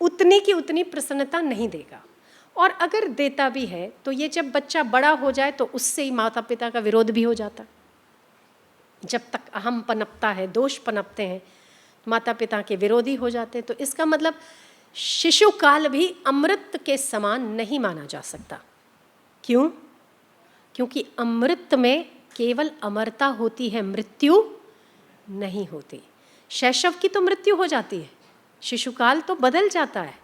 उतनी की उतनी प्रसन्नता नहीं देगा। और अगर देता भी है तो ये जब बच्चा बड़ा हो जाए तो उससे ही माता पिता का विरोध भी हो जाता। जब तक अहम पनपता है, दोष पनपते हैं, माता पिता के विरोधी हो जाते हैं। तो इसका मतलब शिशु काल भी अमृत के समान नहीं माना जा सकता। क्यों? क्योंकि अमृत में केवल अमरता होती है, मृत्यु नहीं होती। शैशव की तो मृत्यु हो जाती है, शिशुकाल तो बदल जाता है,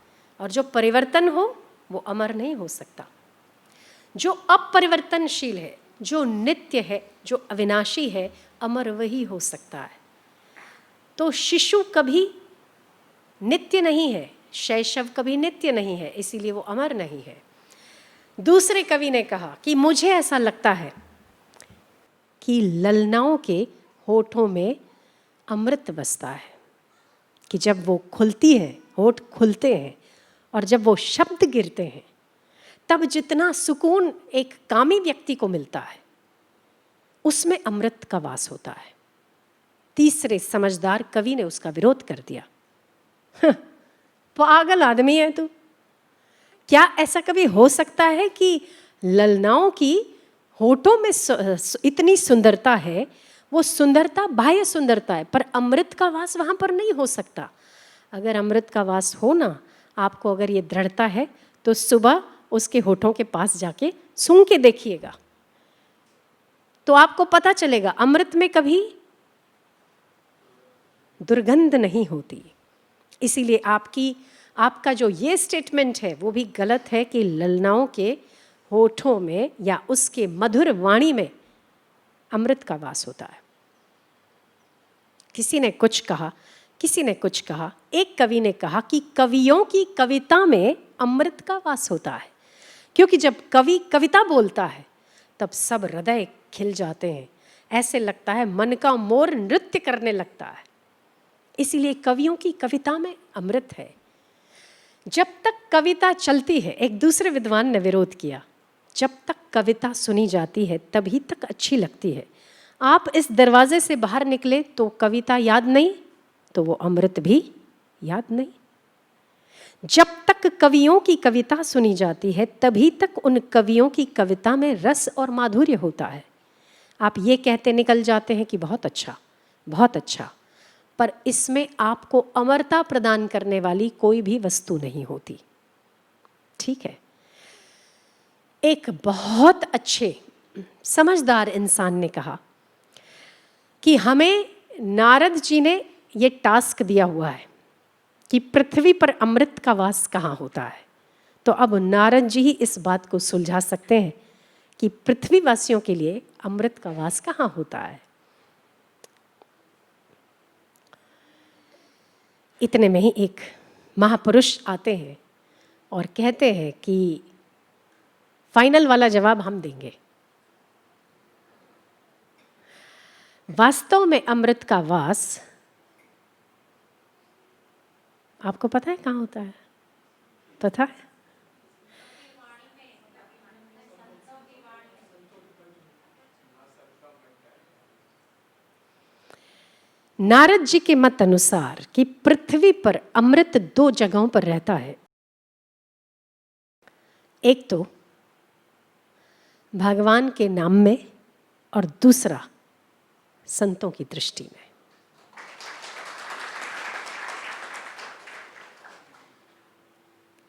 और जो परिवर्तन हो वो अमर नहीं हो सकता। जो अपरिवर्तनशील है, जो नित्य है, जो अविनाशी है, अमर वही हो सकता है। तो शिशु कभी नित्य नहीं है, शैशव कभी नित्य नहीं है, इसीलिए वो अमर नहीं है। दूसरे कवि ने कहा कि मुझे ऐसा लगता है कि ललनाओं के होठों में अमृत बसता है, कि जब वो खुलती है, होठ खुलते हैं, और जब वो शब्द गिरते हैं, तब जितना सुकून एक कामी व्यक्ति को मिलता है, उसमें अमृत का वास होता है। तीसरे समझदार कवि ने उसका विरोध कर दिया। पागल आदमी है तू, क्या ऐसा कभी हो सकता है कि ललनाओं की होठों में इतनी सुंदरता है, वो सुंदरता बाह्य सुंदरता है, पर अमृत का वास वहाँ पर नहीं हो सकता। अगर अमृत का वास हो ना, आपको अगर ये दृढ़ता है तो सुबह उसके होठों के पास जाके सूंघ के देखिएगा, तो आपको पता चलेगा अमृत में कभी दुर्गंध नहीं होती। इसीलिए आपका जो ये स्टेटमेंट है वो भी गलत है कि ललनाओं के होठों में या उसके मधुर वाणी में अमृत का वास होता है। किसी ने कुछ कहा, किसी ने कुछ कहा। एक कवि ने कहा कि कवियों की कविता में अमृत का वास होता है, क्योंकि जब कवि कविता बोलता है तब सब हृदय खिल जाते हैं, ऐसे लगता है मन का मोर नृत्य करने लगता है। इसीलिए कवियों की कविता में अमृत है। जब तक कविता चलती है, एक दूसरे विद्वान ने विरोध किया, जब तक कविता सुनी जाती है तभी तक अच्छी लगती है। आप इस दरवाजे से बाहर निकले तो कविता याद नहीं, तो वो अमृत भी याद नहीं। जब तक कवियों की कविता सुनी जाती है तभी तक उन कवियों की कविता में रस और माधुर्य होता है। आप ये कहते निकल जाते हैं कि बहुत अच्छा, बहुत अच्छा, पर इसमें आपको अमरता प्रदान करने वाली कोई भी वस्तु नहीं होती। ठीक है। एक बहुत अच्छे समझदार इंसान ने कहा कि हमें नारद जी ने ये टास्क दिया हुआ है कि पृथ्वी पर अमृत का वास कहाँ होता है। तो अब नारद जी ही इस बात को सुलझा सकते हैं कि पृथ्वीवासियों के लिए अमृत का वास कहाँ होता है। इतने में ही एक महापुरुष आते हैं और कहते हैं कि फाइनल वाला जवाब हम देंगे। वास्तव में अमृत का वास आपको पता है कहाँ होता है? पता है? नारद जी के मत अनुसार कि पृथ्वी पर अमृत 2 जगहों पर रहता है। एक तो भगवान के नाम में और दूसरा संतों की दृष्टि में।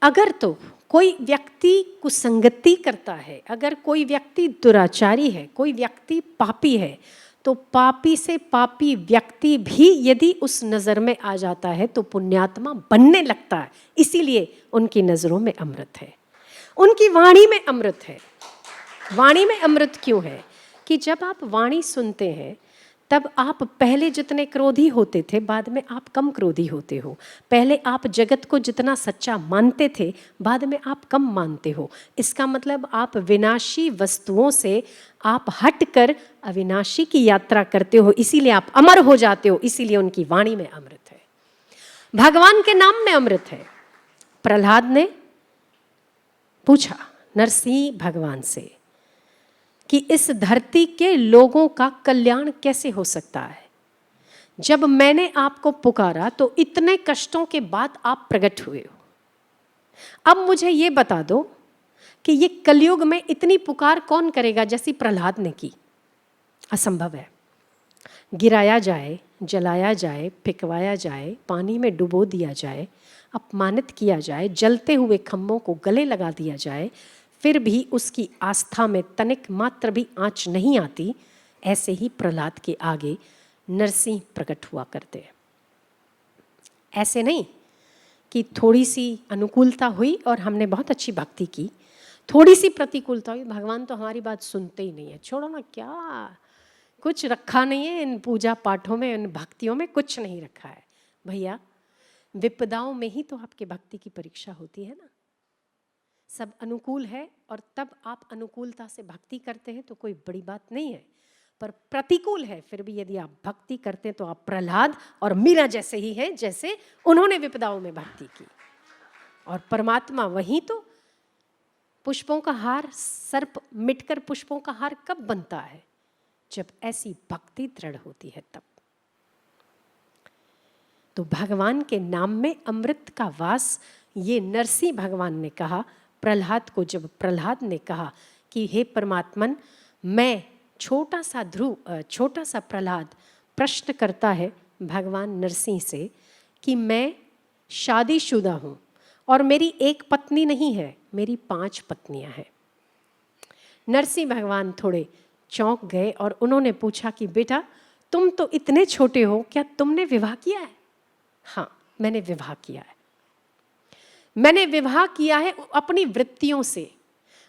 अगर तो कोई व्यक्ति कुसंगति करता है, अगर कोई व्यक्ति दुराचारी है, कोई व्यक्ति पापी है, तो पापी से पापी व्यक्ति भी यदि उस नज़र में आ जाता है तो पुण्यात्मा बनने लगता है। इसीलिए उनकी नज़रों में अमृत है, उनकी वाणी में अमृत है। वाणी में अमृत क्यों है? कि जब आप वाणी सुनते हैं तब आप पहले जितने क्रोधी होते थे बाद में आप कम क्रोधी होते हो। पहले आप जगत को जितना सच्चा मानते थे बाद में आप कम मानते हो। इसका मतलब आप विनाशी वस्तुओं से आप हटकर अविनाशी की यात्रा करते हो, इसीलिए आप अमर हो जाते हो। इसीलिए उनकी वाणी में अमृत है, भगवान के नाम में अमृत है। प्रहलाद ने पूछा नरसिंह भगवान से कि इस धरती के लोगों का कल्याण कैसे हो सकता है? जब मैंने आपको पुकारा तो इतने कष्टों के बाद आप प्रकट हुए हो, अब मुझे ये बता दो कि ये कलयुग में इतनी पुकार कौन करेगा जैसी प्रहलाद ने की? असंभव है। गिराया जाए, जलाया जाए, फिकवाया जाए, पानी में डुबो दिया जाए, अपमानित किया जाए, जलते हुए खम्भों को गले लगा दिया जाए, फिर भी उसकी आस्था में तनिक मात्र भी आंच नहीं आती। ऐसे ही प्रहलाद के आगे नरसिंह प्रकट हुआ करते हैं। ऐसे नहीं कि थोड़ी सी अनुकूलता हुई और हमने बहुत अच्छी भक्ति की, थोड़ी सी प्रतिकूलता हुई, भगवान तो हमारी बात सुनते ही नहीं है, छोड़ो ना, क्या कुछ रखा नहीं है इन पूजा पाठों में, इन भक्तियों में कुछ नहीं रखा है भैया। विपदाओं में ही तो आपकी भक्ति की परीक्षा होती है ना। सब अनुकूल है और तब आप अनुकूलता से भक्ति करते हैं तो कोई बड़ी बात नहीं है, पर प्रतिकूल है फिर भी यदि आप भक्ति करते हैं तो आप प्रहलाद और मीरा जैसे ही हैं, जैसे उन्होंने विपदाओं में भक्ति की। और परमात्मा वही तो, पुष्पों का हार, सर्प मिटकर पुष्पों का हार कब बनता है? जब ऐसी भक्ति दृढ़ होती है तब। तो भगवान के नाम में अमृत का वास, ये नरसिंह भगवान ने कहा प्रहलाद को। जब प्रहलाद ने कहा कि हे परमात्मन, मैं छोटा सा प्रहलाद प्रश्न करता है भगवान नरसिंह से कि मैं शादीशुदा हूँ और मेरी एक पत्नी नहीं है, मेरी 5 पत्नियाँ हैं। नरसिंह भगवान थोड़े चौंक गए और उन्होंने पूछा कि बेटा तुम तो इतने छोटे हो, क्या तुमने विवाह किया है? हाँ, मैंने विवाह किया है। मैंने विवाह किया है अपनी वृत्तियों से।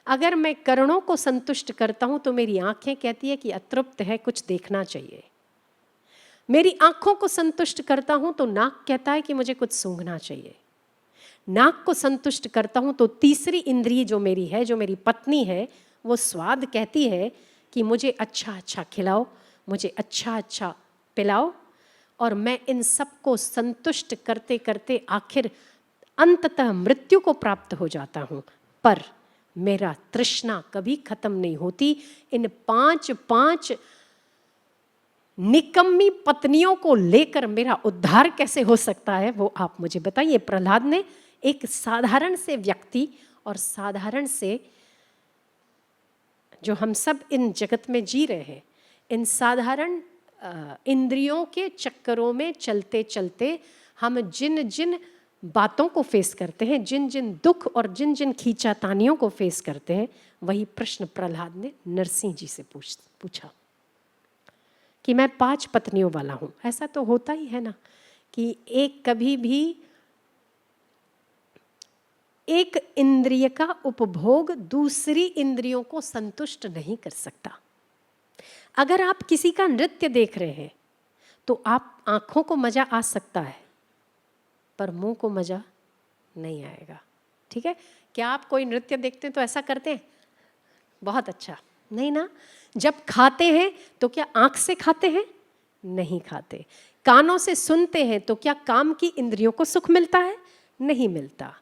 अगर मैं करणों को संतुष्ट करता हूं तो मेरी आंखें कहती है कि अतृप्त है, कुछ देखना चाहिए। मेरी आंखों को संतुष्ट करता हूं तो नाक कहता है कि मुझे कुछ सूंघना चाहिए। नाक को संतुष्ट करता हूं तो तीसरी इंद्रिय जो मेरी है, जो मेरी पत्नी है, वो स्वाद कहती है कि मुझे अच्छा अच्छा खिलाओ, मुझे अच्छा अच्छा पिलाओ। और मैं इन सबको संतुष्ट करते करते आखिर अंततः मृत्यु को प्राप्त हो जाता हूँ, पर मेरा तृष्णा कभी खत्म नहीं होती। इन 5 निकम्मी पत्नियों को लेकर मेरा उद्धार कैसे हो सकता है, वो आप मुझे बताइए। प्रहलाद ने एक साधारण से व्यक्ति और साधारण से, जो हम सब इन जगत में जी रहे हैं, इन साधारण इंद्रियों के चक्करों में चलते चलते हम जिन जिन बातों को फेस करते हैं, जिन जिन दुख और जिन जिन खींचातानियों को फेस करते हैं, वही प्रश्न प्रहलाद ने नरसिंह जी से पूछा कि मैं 5 पत्नियों वाला हूँ। ऐसा तो होता ही है ना कि एक कभी भी एक इंद्रिय का उपभोग दूसरी इंद्रियों को संतुष्ट नहीं कर सकता। अगर आप किसी का नृत्य देख रहे हैं तो आप आंखों को मजा आ सकता है, पर मुंह को मजा नहीं आएगा। ठीक है? क्या आप कोई नृत्य देखते हैं तो ऐसा करते हैं बहुत अच्छा? नहीं ना। जब खाते हैं तो क्या आंख से खाते हैं? नहीं खाते। कानों से सुनते हैं तो क्या काम की इंद्रियों को सुख मिलता है? नहीं मिलता।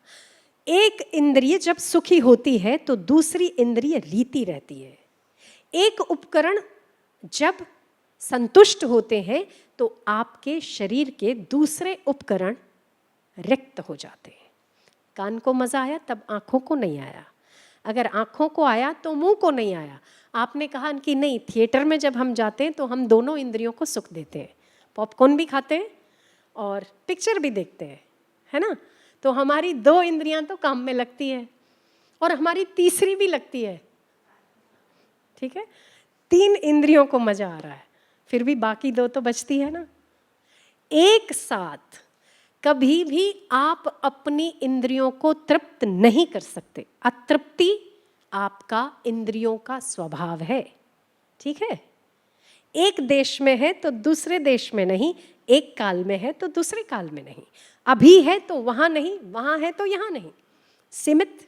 एक इंद्रिय जब सुखी होती है तो दूसरी इंद्रिय रीति रहती है। एक उपकरण जब संतुष्ट होते हैं तो आपके शरीर के दूसरे उपकरण रिक्त हो जाते हैं। कान को मजा आया तब आंखों को नहीं आया, अगर आंखों को आया तो मुंह को नहीं आया। आपने कहा कि नहीं, थिएटर में जब हम जाते हैं तो हम दोनों इंद्रियों को सुख देते हैं, पॉपकॉर्न भी खाते हैं और पिक्चर भी देखते हैं, है ना? तो हमारी 2 इंद्रियां तो काम में लगती है और हमारी तीसरी भी लगती है। ठीक है? 3 इंद्रियों को मजा आ रहा है, फिर भी बाकी 2 तो बचती है ना। एक साथ कभी भी आप अपनी इंद्रियों को तृप्त नहीं कर सकते। अतृप्ति आपका इंद्रियों का स्वभाव है। ठीक है? एक देश में है तो दूसरे देश में नहीं, एक काल में है तो दूसरे काल में नहीं, अभी है तो वहां नहीं, वहां है तो यहां नहीं। सीमित,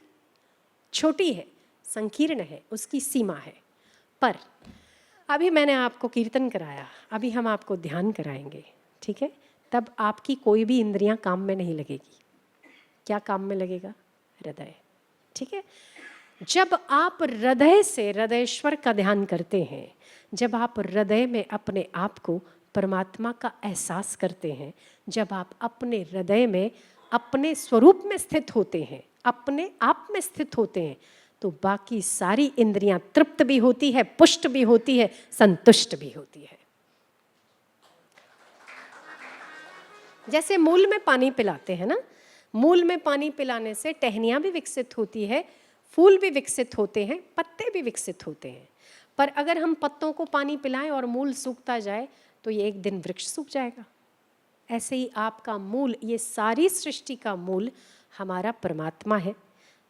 छोटी है, संकीर्ण है, उसकी सीमा है। पर अभी मैंने आपको कीर्तन कराया, अभी हम आपको ध्यान कराएंगे। ठीक है? तब आपकी कोई भी इंद्रियां काम में नहीं लगेगी। क्या काम में लगेगा? हृदय। ठीक है? जब आप हृदय से हृदयेश्वर का ध्यान करते हैं, जब आप हृदय में अपने आप को परमात्मा का एहसास करते हैं, जब आप अपने हृदय में अपने स्वरूप में स्थित होते हैं, अपने आप में स्थित होते हैं तो बाकी सारी इंद्रियां तृप्त भी होती है, पुष्ट भी होती है, संतुष्ट भी होती है। जैसे मूल में पानी पिलाते हैं ना, मूल में पानी पिलाने से टहनियाँ भी विकसित होती है, फूल भी विकसित होते हैं, पत्ते भी विकसित होते हैं। पर अगर हम पत्तों को पानी पिलाएं और मूल सूखता जाए तो ये एक दिन वृक्ष सूख जाएगा। ऐसे ही आपका मूल, ये सारी सृष्टि का मूल हमारा परमात्मा है।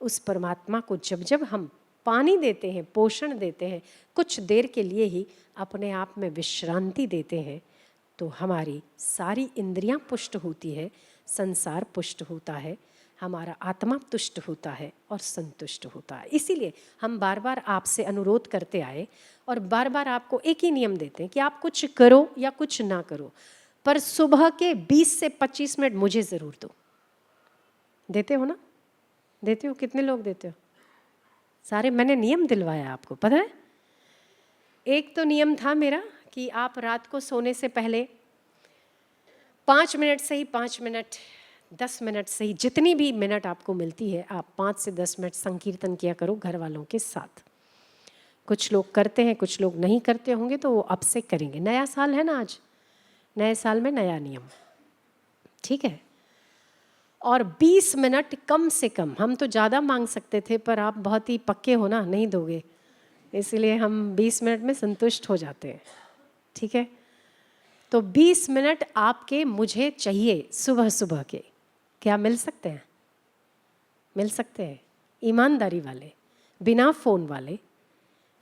उस परमात्मा को जब जब हम पानी देते हैं, पोषण देते हैं, कुछ देर के लिए ही अपने आप में विश्रांति देते हैं, तो हमारी सारी इंद्रियां पुष्ट होती है, संसार पुष्ट होता है, हमारा आत्मा तुष्ट होता है और संतुष्ट होता है। इसीलिए हम बार बार आपसे अनुरोध करते आए और बार बार आपको एक ही नियम देते हैं कि आप कुछ करो या कुछ ना करो, पर सुबह के 20 से 25 मिनट मुझे ज़रूर दो। देते हो ना? देते हो? कितने लोग देते हो? सारे। मैंने नियम दिलवाया आपको, पता है? एक तो नियम था मेरा कि आप रात को सोने से पहले 5 मिनट से ही 5 मिनट, 10 मिनट से ही, जितनी भी मिनट आपको मिलती है, आप 5 से 10 मिनट संकीर्तन किया करो घर वालों के साथ। कुछ लोग करते हैं, कुछ लोग नहीं करते होंगे, तो वो अब से करेंगे। नया साल है ना आज, नए साल में नया नियम, ठीक है? और 20 मिनट कम से कम, हम तो ज़्यादा मांग सकते थे पर आप बहुत ही पक्के हो ना, नहीं दोगे, इसलिए हम 20 मिनट में संतुष्ट हो जाते हैं, ठीक है? तो 20 मिनट आपके मुझे चाहिए सुबह सुबह के। क्या मिल सकते हैं? मिल सकते हैं। ईमानदारी वाले, बिना फ़ोन वाले।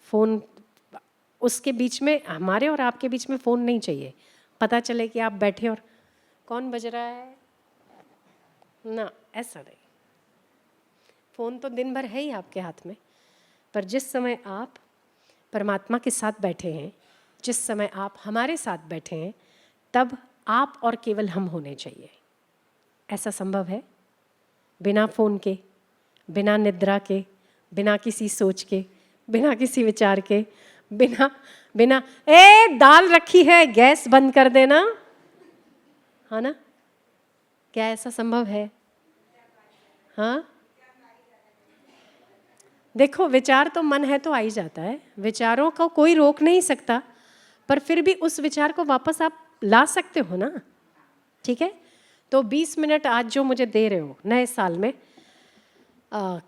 फ़ोन उसके बीच में, हमारे और आपके बीच में फ़ोन नहीं चाहिए। पता चले कि आप बैठे और कौन बज रहा है ना, ऐसा नहीं। फ़ोन तो दिन भर है ही आपके हाथ में, पर जिस समय आप परमात्मा के साथ बैठे हैं, जिस समय आप हमारे साथ बैठे हैं, तब आप और केवल हम होने चाहिए। ऐसा संभव है? बिना फ़ोन के, बिना निद्रा के, बिना किसी सोच के, बिना किसी विचार के, बिना दाल रखी है, गैस बंद कर देना, हाँ ना? क्या ऐसा संभव है? हाँ, देखो, विचार तो मन है तो आ ही जाता है, विचारों को कोई रोक नहीं सकता, पर फिर भी उस विचार को वापस आप ला सकते हो ना, ठीक है? तो 20 मिनट आज जो मुझे दे रहे हो नए साल में,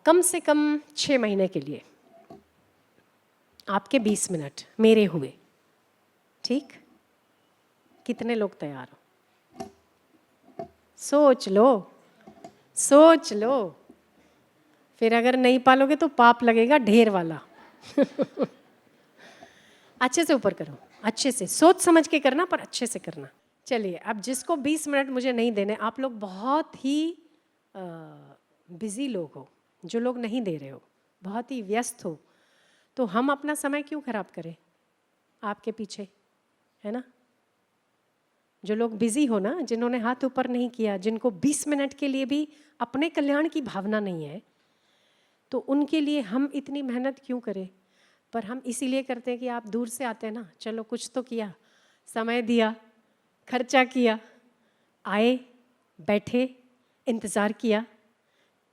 कम से कम 6 महीने के लिए आपके 20 मिनट मेरे हुए, ठीक? कितने लोग तैयार हो? सोच लो, सोच लो, फिर अगर नहीं पालोगे तो पाप लगेगा ढेर वाला। अच्छे से ऊपर करो, अच्छे से सोच समझ के करना, पर अच्छे से करना। चलिए, अब जिसको 20 मिनट मुझे नहीं देने, आप लोग बहुत ही बिजी लोग हो, जो लोग नहीं दे रहे हो, बहुत ही व्यस्त हो, तो हम अपना समय क्यों खराब करें आपके पीछे, है ना? जो लोग बिजी हो ना, जिन्होंने हाथ ऊपर नहीं किया, जिनको 20 मिनट के लिए भी अपने कल्याण की भावना नहीं है, तो उनके लिए हम इतनी मेहनत क्यों करें? पर हम इसीलिए करते हैं कि आप दूर से आते हैं ना, चलो कुछ तो किया, समय दिया, खर्चा किया, आए, बैठे, इंतज़ार किया,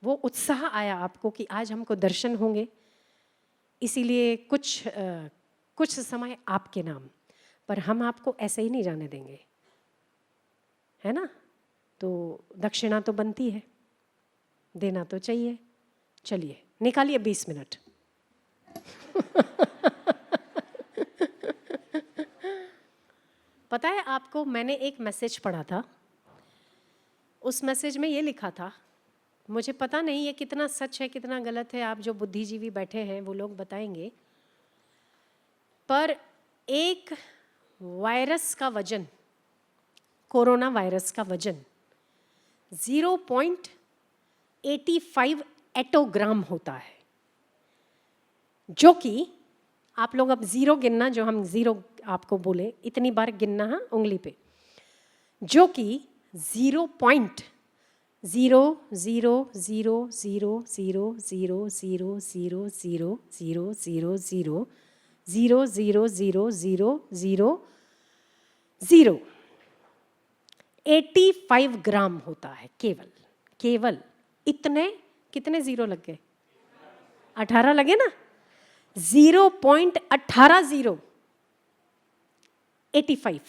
वो उत्साह आया आपको कि आज हमको दर्शन होंगे, इसीलिए कुछ समय आपके नाम, पर हम आपको ऐसे ही नहीं जाने देंगे, है ना? तो दक्षिणा तो बनती है, देना तो चाहिए। चलिए, निकालिए 20 मिनट। पता है आपको, मैंने एक मैसेज पढ़ा था, उस मैसेज में ये लिखा था, मुझे पता नहीं ये कितना सच है कितना गलत है, आप जो बुद्धिजीवी बैठे हैं वो लोग बताएंगे, पर एक वायरस का वजन, कोरोना वायरस का वजन 0.85 एटोग्राम होता है, जो कि आप लोग अब ज़ीरो गिनना, जो हम ज़ीरो आपको बोले इतनी बार गिनना, हाँ, उंगली पे, जो कि 0.00000000085 ग्राम होता है, केवल इतने कितने जीरो लग गए? 18 लगे ना? 0.18 85।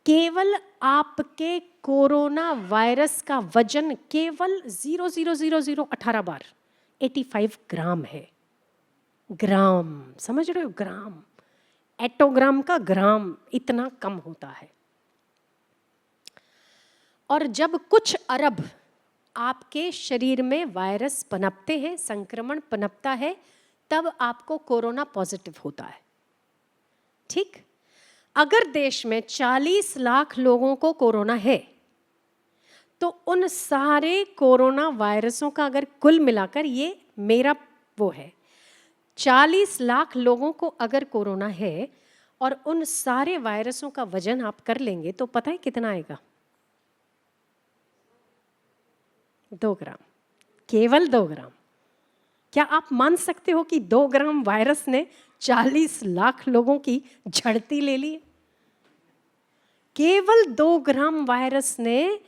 केवल आपके कोरोना वायरस का वजन केवल 0.00018 बार 85 ग्राम है। ग्राम, समझ रहे हो? ग्राम, एटोग्राम का ग्राम इतना कम होता है। और जब कुछ अरब आपके शरीर में वायरस पनपते हैं, संक्रमण पनपता है, तब आपको कोरोना पॉजिटिव होता है। ठीक? अगर देश में 40 लाख लोगों को कोरोना है तो उन सारे कोरोना वायरसों का अगर कुल मिलाकर, ये मेरा वो है, 40 लाख लोगों को अगर कोरोना है और उन सारे वायरसों का वजन आप कर लेंगे तो पता है कितना आएगा? 2 ग्राम, केवल 2 ग्राम। क्या आप मान सकते हो कि 2 ग्राम वायरस ने 40 लाख लोगों की झड़ती ले ली? केवल 2 ग्राम वायरस ने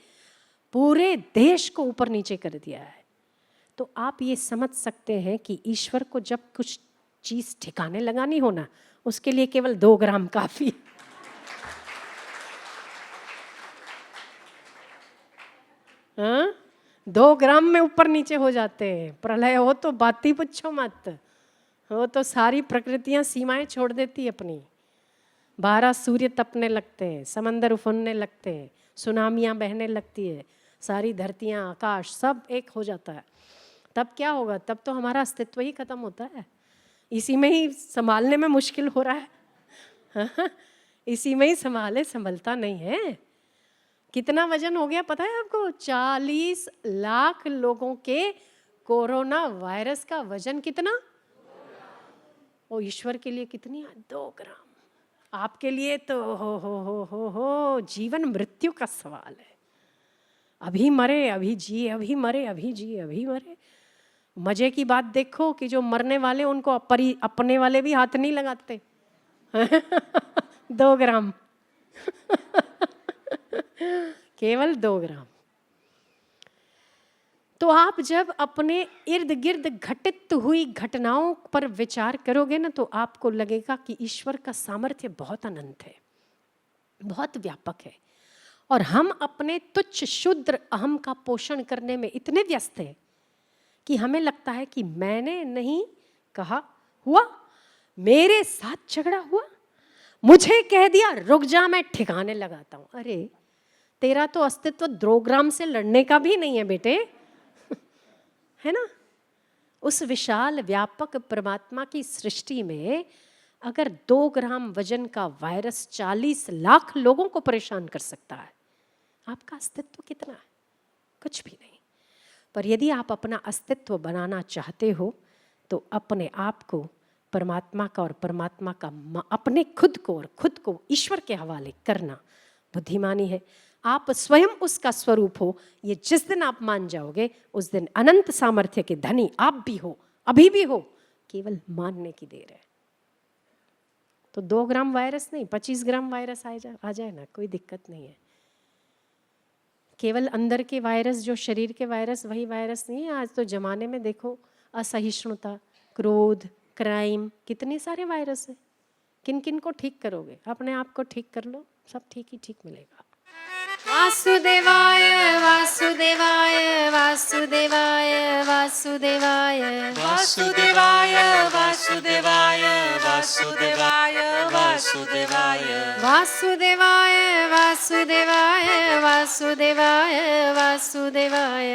पूरे देश को ऊपर नीचे कर दिया है। तो आप ये समझ सकते हैं कि ईश्वर को जब कुछ चीज ठिकाने लगानी हो ना, उसके लिए केवल 2 ग्राम काफी। हाँ, 2 ग्राम में ऊपर नीचे हो जाते हैं। प्रलय हो तो बात ही पूछो मत, हो तो सारी प्रकृतियां सीमाएं छोड़ देती अपनी। 12 सूर्य तपने लगते हैं, समंदर उफनने लगते हैं, सुनामियां बहने लगती है, सारी धरतियां, आकाश सब एक हो जाता है। तब क्या होगा? तब तो हमारा अस्तित्व ही खत्म होता है। इसी में ही संभालने में मुश्किल हो रहा है। हाँ, इसी में ही संभाले, संभलता नहीं है। कितना वजन हो गया पता है आपको? 40 लाख लोगों के कोरोना वायरस का वजन कितना? ओ ईश्वर के लिए कितनी? 2 ग्राम। आपके लिए तो हो जीवन मृत्यु का सवाल है। अभी मरे अभी जिए, अभी मरे अभी जिए, अभी मरे। मजे की बात देखो कि जो मरने वाले उनको अपने वाले भी हाथ नहीं लगाते। 2 ग्राम। केवल 2 ग्राम। तो आप जब अपने इर्द गिर्द घटित हुई घटनाओं पर विचार करोगे ना, तो आपको लगेगा कि ईश्वर का सामर्थ्य बहुत अनंत है, बहुत व्यापक है। और हम अपने तुच्छ शुद्र अहम का पोषण करने में इतने व्यस्त हैं कि हमें लगता है कि मैंने नहीं कहा, हुआ, मेरे साथ झगड़ा हुआ, मुझे कह दिया, रुक जा मैं ठिकाने लगाता हूं। अरे तेरा तो अस्तित्व 2 ग्राम से लड़ने का भी नहीं है बेटे। है ना? उस विशाल व्यापक परमात्मा की सृष्टि में अगर 2 ग्राम वजन का वायरस 40 लाख लोगों को परेशान कर सकता है, आपका अस्तित्व कितना है? कुछ भी नहीं। पर यदि आप अपना अस्तित्व बनाना चाहते हो तो अपने आप को परमात्मा का और परमात्मा का अपने खुद को और खुद को ईश्वर के हवाले करना बुद्धिमानी है। आप स्वयं उसका स्वरूप हो, ये जिस दिन आप मान जाओगे उस दिन अनंत सामर्थ्य के धनी आप भी हो, अभी भी हो, केवल मानने की देर है। तो 2 ग्राम वायरस नहीं, 25 ग्राम वायरस आ जाए ना, कोई दिक्कत नहीं है। केवल अंदर के वायरस, जो शरीर के वायरस, वही वायरस नहीं है। आज तो जमाने में देखो, असहिष्णुता, क्रोध, क्राइम, कितने सारे वायरस है। किन किन को ठीक करोगे? अपने आप को ठीक कर लो, सब ठीक ही ठीक मिलेगा। वासुदेवाय वासुदेवाय वासुदेवाय वासुदेवाय वासुदेवाय वासुदेवाय वासुदेवाय वासुदेवाय वासुदेवाय वासुदेवाय वासुदेवाय वासुदेवाय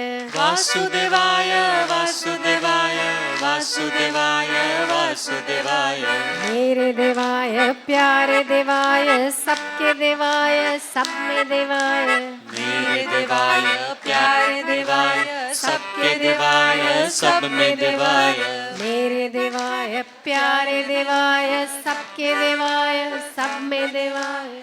वासुदेवाय वासुदेवाय वासुदेवाय वासुदेवाय मेरे देवाय प्यारे देवाय सबके देवाय सब में देवाय मेरे देवाय प्यारे देवाय सबके देवाय सब में देवाय मेरे देवाय प्यारे देवाय सबके देवाय सब में देवाय